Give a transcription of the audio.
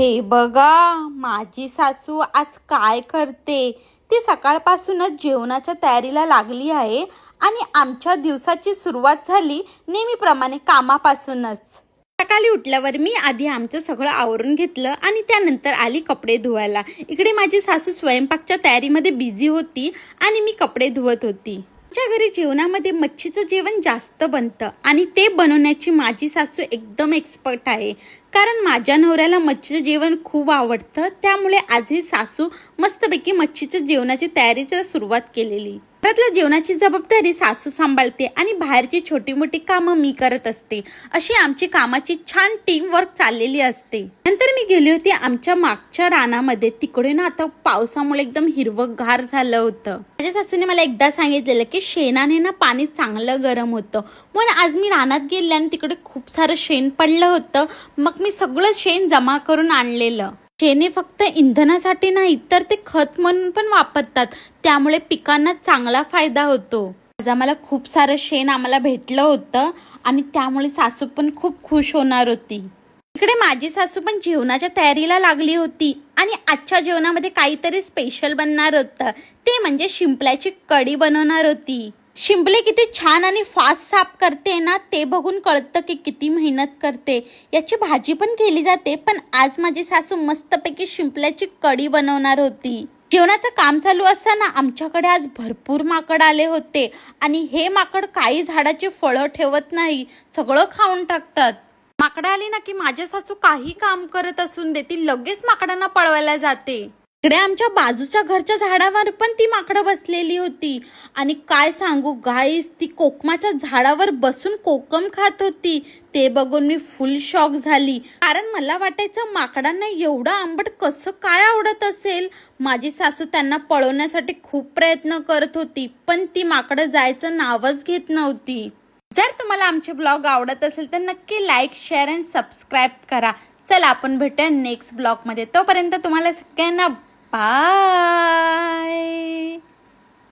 हे बघा, माझी सासू आज काय करते. ती सकाळपासूनच जेवणाच्या तयारीला लागली आहे आणि आमच्या दिवसाची सुरुवात झाली नेहमीप्रमाणे कामापासूनच. सकाळी उठल्यावर मी आधी आमचं सगळं आवरून घेतलं आणि त्यानंतर आली कपडे धुवायला. इकडे माझी सासू स्वयंपाकच्या तयारीमध्ये बिझी होती आणि मी कपडे धुवत होती. आमच्या घरी जेवणामध्ये मच्छीचं जेवण जास्त बनतं आणि ते बनवण्याची माझी सासू एकदम एक्सपर्ट आहे. कारण माझ्या नवऱ्याला मच्छीचं जेवण खूप आवडतं, त्यामुळे आजही सासू मस्तपैकी मच्छीच्या जेवणाची तयारीची सुरुवात केलेली. घरातल्या जेवणाची जबाबदारी सासू सांभाळते आणि बाहेरची छोटी मोठी कामं मी करत असते. अशी आमची कामाची छान टीम वर्क चाललेली असते. नंतर मी गेली होती आमच्या मागच्या रानामध्ये. तिकडे ना आता पावसामुळे एकदम हिरवंगार झालं होतं. माझ्या सासूने मला एकदा सांगितलेलं की शेणाने ना पाणी चांगलं गरम होतं. म्हणून आज मी रानात गेले आणि तिकडे खूप सारं शेण पडलं होतं. मग मी सगळं शेण जमा करून आणलेलं. शेणे फक्त इंधनासाठी नाही तर ते खत म्हणून पण वापरतात, त्यामुळे पिकांना चांगला फायदा होतो. आज आम्हाला खूप सारं शेण आम्हाला भेटलं होतं आणि त्यामुळे सासू पण खूप खुश होणार होती. इकडे माझी सासू पण जेवणाच्या तयारीला लागली होती आणि आजच्या जेवणामध्ये काहीतरी स्पेशल बनणार होतं. ते म्हणजे शिंपल्याची कढी बनवणार होती. शिंपले किती छान आणि फास्ट साफ करते ना, ते बघून कळतं की किती मेहनत करते. याची भाजी पण केली जाते, पण आज माझी सासू मस्तपैकी शिंपल्याची कढी बनवणार होती. जेवणाचं काम चालू असताना आमच्याकडे आज भरपूर माकड आले होते आणि हे माकड काही झाडाची फळं ठेवत नाही, सगळं खाऊन टाकतात. माकडं आली ना की माझी सासू काही काम करत असून दे, ती लगेच माकडांना पळवायला जाते. इकडे आमच्या बाजूच्या घरच्या झाडावर पण ती माकडं बसलेली होती आणि काय सांगू गाईस, ती कोकमाच्या झाडावर बसून कोकम खात होती. ते बघून मी फुल शॉक झाली, कारण मला वाटायचं माकडांना एवढं आंबट कसं काय आवडत असेल. माझी सासू त्यांना पळवण्यासाठी खूप प्रयत्न करत होती, पण ती माकडं जायचं नावच घेत नव्हती. जर तुम्हाला आमचे ब्लॉग आवडत असेल तर नक्की लाईक, शेअर आणि सबस्क्राईब करा. चला आपण भेटूया नेक्स्ट ब्लॉगमध्ये. तोपर्यंत तुम्हाला सगळ्यांना बाय.